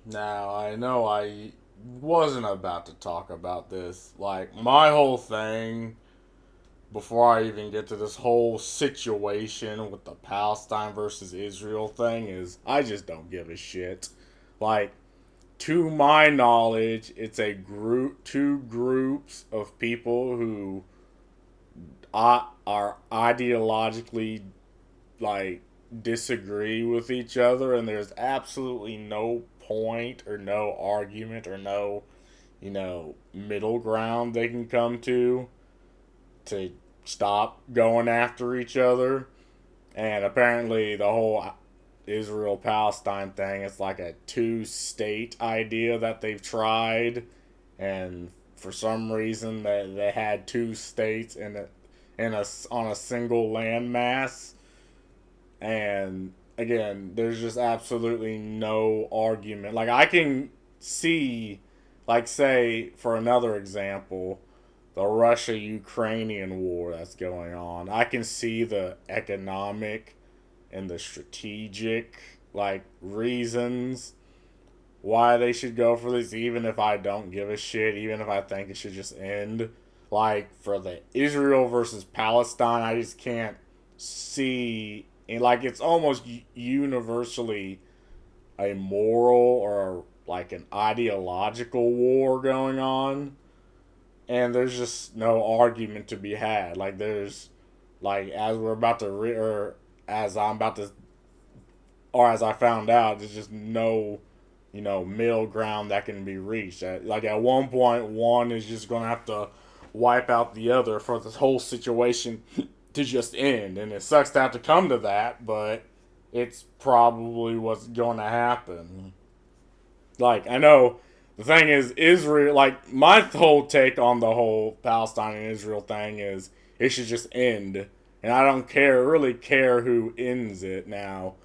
Now, I know I wasn't about to talk about this. Like, my whole thing, before I even get to this whole situation with the Palestine versus Israel thing, is I just don't give a shit. Like, to my knowledge, it's two groups of people who are ideologically, like, disagree with each other, and there's absolutely no point or no argument or no, middle ground they can come to stop going after each other. And apparently, the whole Israel Palestine thing is like a two-state idea that they've tried, and for some reason they had two states on a single landmass. And again, there's just absolutely no argument. Like, I can see, like, say, for another example, the Russia Ukrainian war that's going on. I can see the economic and the strategic, like, reasons why they should go for this, even if I don't give a shit, even if I think it should just end. Like, for the Israel versus Palestine, I just can't see. And, like, it's almost universally a moral or, like, an ideological war going on. And there's just no argument to be had. Like, there's, like, as we're about to, or as I'm about to, or as I found out, there's just no, middle ground that can be reached. Like, at one point, one is just going to have to wipe out the other for this whole situation to just end. And it sucks to have to come to that, but it's probably what's going to happen. Like, I know the thing is, Israel, like, my whole take on the whole Palestine and Israel thing is it should just end. And I don't really care who ends it now.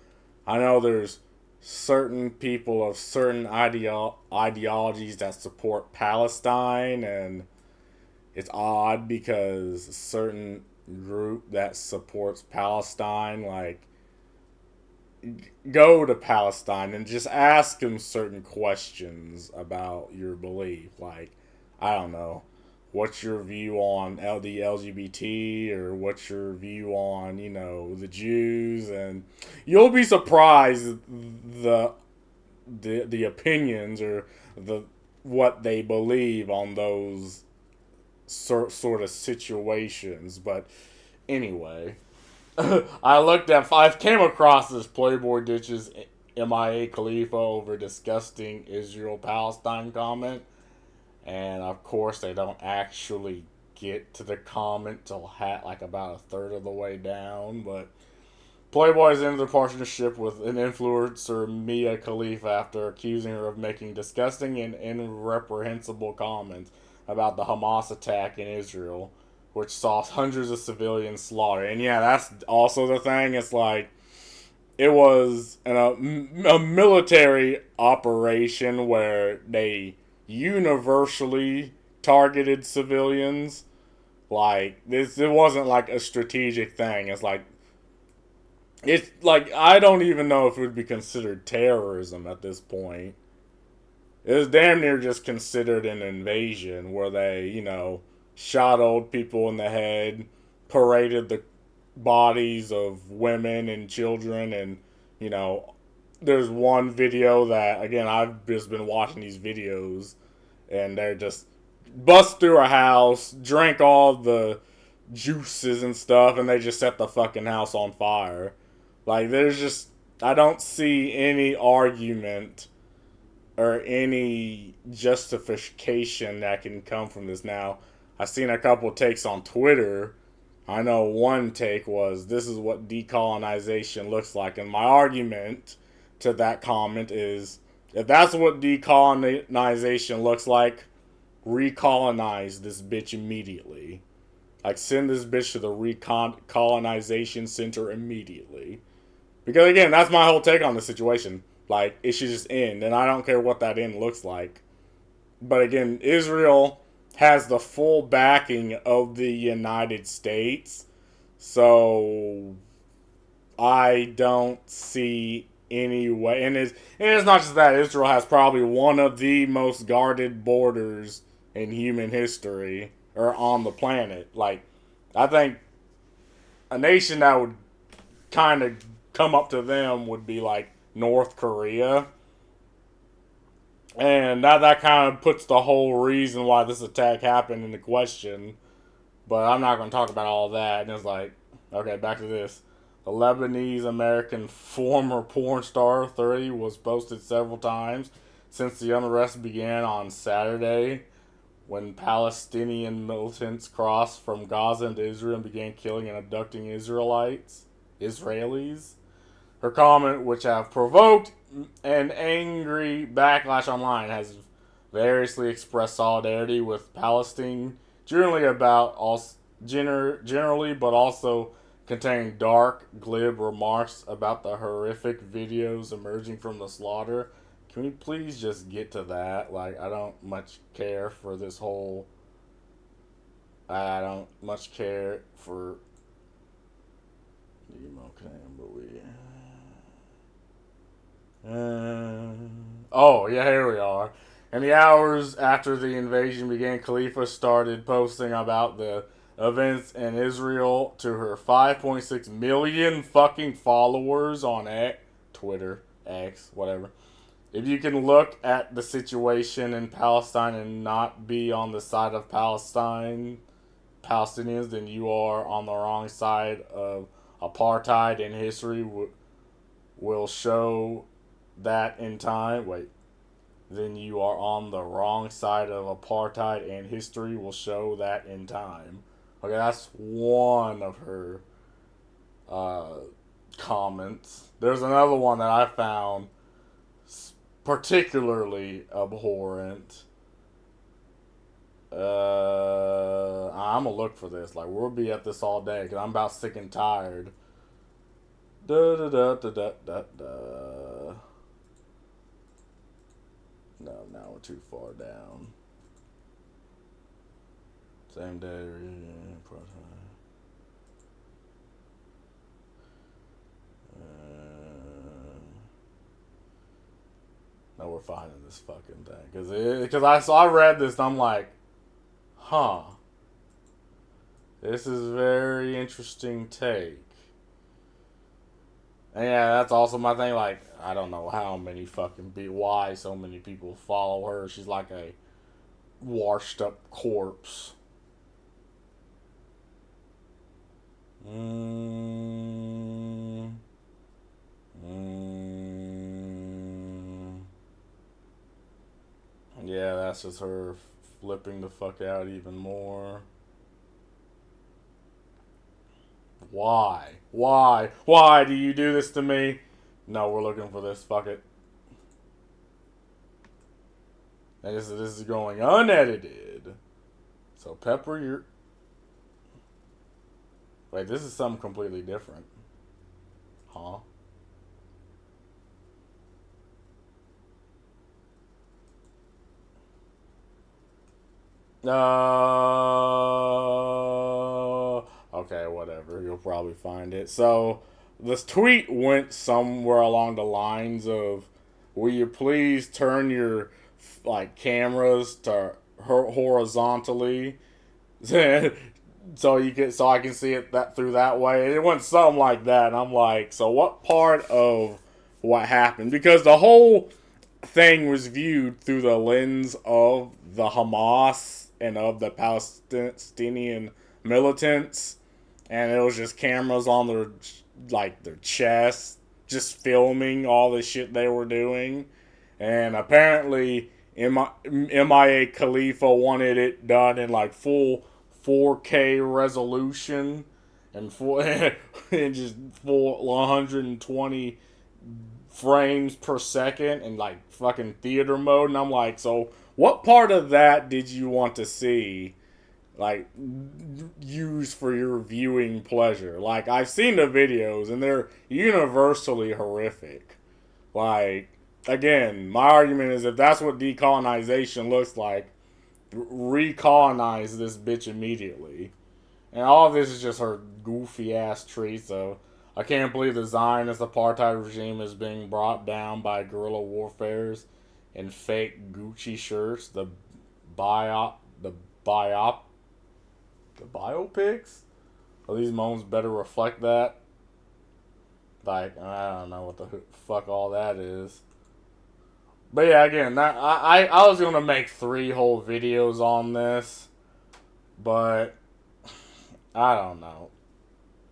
I know there's certain people of certain ideologies that support Palestine, and it's odd because a certain group that supports Palestine, like, go to Palestine and just ask them certain questions about your belief. Like, I don't know, what's your view on the LGBT, or what's your view on, the Jews, and you'll be surprised the the opinions or the what they believe on those sort of situations. But anyway, I came across this Playboy ditches MIA Khalifa over disgusting Israel Palestine comment, and of course they don't actually get to the comment till like about a third of the way down. But Playboy's ended a partnership with an influencer, Mia Khalifa, after accusing her of making disgusting and irreprehensible comments about the Hamas attack in Israel, which saw hundreds of civilians slaughtered. And yeah, that's also the thing. It's like, it was a military operation where they universally targeted civilians. Like, it wasn't like a strategic thing. It's like, I don't even know if it would be considered terrorism at this point. It was damn near just considered an invasion where they, shot old people in the head, paraded the bodies of women and children, and, you know, there's one video that, again, I've just been watching these videos, and they're just bust through a house, drank all the juices and stuff, and they just set the fucking house on fire. Like, there's just, I don't see any argument or any justification that can come from this. Now, I've seen a couple takes on Twitter. I know one take was, this is what decolonization looks like. And my argument to that comment is, if that's what decolonization looks like, recolonize this bitch immediately. Like, send this bitch to the recolonization center immediately. Because again, that's my whole take on the situation. Like, it should just end, and I don't care what that end looks like. But again, Israel has the full backing of the United States, so I don't see any way. And it's not just that. Israel has probably one of the most guarded borders in human history, or on the planet. Like, I think a nation that would kind of come up to them would be like North Korea. And that kind of puts the whole reason why this attack happened into question. But I'm not going to talk about all that. And it's like, okay, back to this. The Lebanese American former porn star 30 was posted several times since the unrest began on Saturday, when Palestinian militants crossed from Gaza into Israel and began killing and abducting Israelis. Her comment, which have provoked an angry backlash online, has variously expressed solidarity with Palestine, generally, but also contain dark, glib remarks about the horrific videos emerging from the slaughter. Can we please just get to that? Like, I don't much care for this whole. I don't much care for. Oh, yeah, here we are. In the hours after the invasion began, Khalifa started posting about the events in Israel to her 5.6 million fucking followers on Twitter, X, whatever. If you can look at the situation in Palestine and not be on the side of Palestinians, then you are on the wrong side of apartheid, and history will show that in time. Then you are on the wrong side of apartheid, and history will show that in time. Okay, that's one of her comments. There's another one that I found particularly abhorrent. I'm gonna look for this. Like, we'll be at this all day because I'm about sick and tired. Da da da da da da da. No, now we're too far down. Same day. No, we're finding this fucking thing because I read this and I'm like, huh, this is a very interesting take. And yeah, that's also my thing. Like, I don't know how many fucking why so many people follow her. She's like a washed up corpse. Yeah, that's just her flipping the fuck out even more. Why? Why? Why do you do this to me? No, we're looking for this. Fuck it. And this is going unedited. So Pepper, you're. Wait, this is something completely different. Huh? Okay, whatever. You'll probably find it. So, this tweet went somewhere along the lines of, "Will you please turn your like cameras to horizontally, so I can see it that through that way." And it went something like that, and I'm like, so what part of what happened? Because the whole thing was viewed through the lens of the Hamas and of the Palestinian militants, and it was just cameras on their chests, just filming all the shit they were doing. And apparently, MIA Khalifa wanted it done in like full 4K resolution and full and just full 120 frames per second and like fucking theater mode. And I'm like, so what part of that did you want to see, like, use for your viewing pleasure? Like, I've seen the videos and they're universally horrific. Like, again, my argument is, if that's what decolonization looks like, recolonize this bitch immediately. And all of this is just her goofy ass treat. So I can't believe the Zionist apartheid regime is being brought down by guerrilla warfares in fake Gucci shirts. Biop, the biop, the biopics. Well, these moments better reflect that. Like, I don't know what the fuck all that is. But yeah, again, I was gonna make 3 whole videos on this, but I don't know.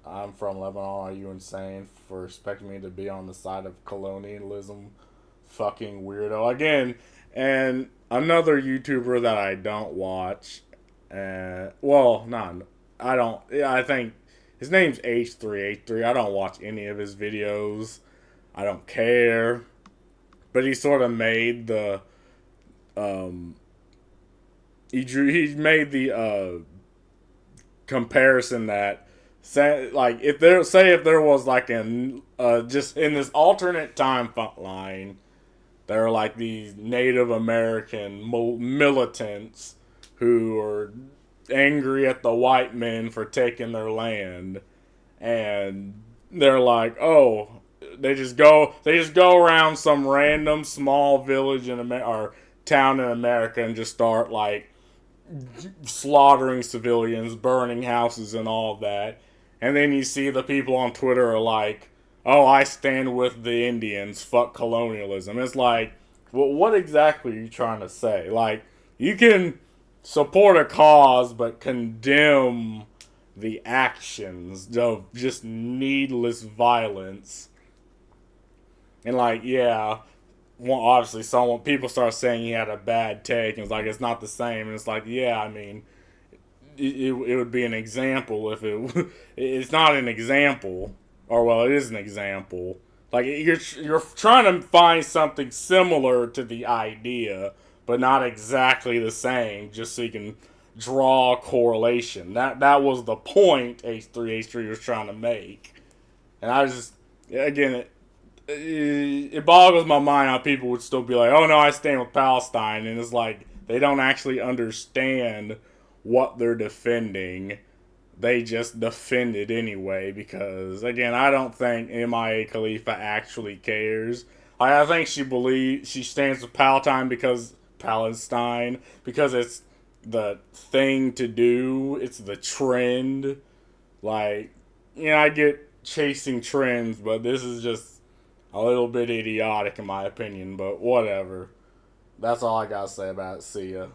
I'm from Lebanon. Are you insane for expecting me to be on the side of colonialism? Fucking weirdo. Again, and another YouTuber that I don't watch. Well, not. I don't. Yeah, I think his name's H3H3. I don't watch any of his videos. I don't care. But he sort of made the. Um, he made the comparison that say like if there was like an just in this alternate time line, there are like these Native American militants who are angry at the white men for taking their land, and they're like, oh, they just go around some random small village in or town in America and just start like slaughtering civilians, burning houses, and all of that. And then you see the people on Twitter are like, "Oh, I stand with the Indians. Fuck colonialism." It's like, well, what exactly are you trying to say? Like, you can support a cause, but condemn the actions of just needless violence. And like, yeah, well, obviously, someone people start saying he had a bad take, and it's like it's not the same. And it's like, yeah, I mean, it would be an example if it's not an example, or well, it is an example. Like you're trying to find something similar to the idea, but not exactly the same, just so you can draw a correlation. That was the point H3H3 was trying to make, and I just again it boggles my mind how people would still be like, "Oh no, I stand with Palestine," and it's like they don't actually understand what they're defending. They just defend it anyway because, again, I don't think MIA Khalifa actually cares. I think she stands with Palestine because it's the thing to do. It's the trend. Like, I get chasing trends, but this is just a little bit idiotic in my opinion, but whatever. That's all I gotta say about it. See ya.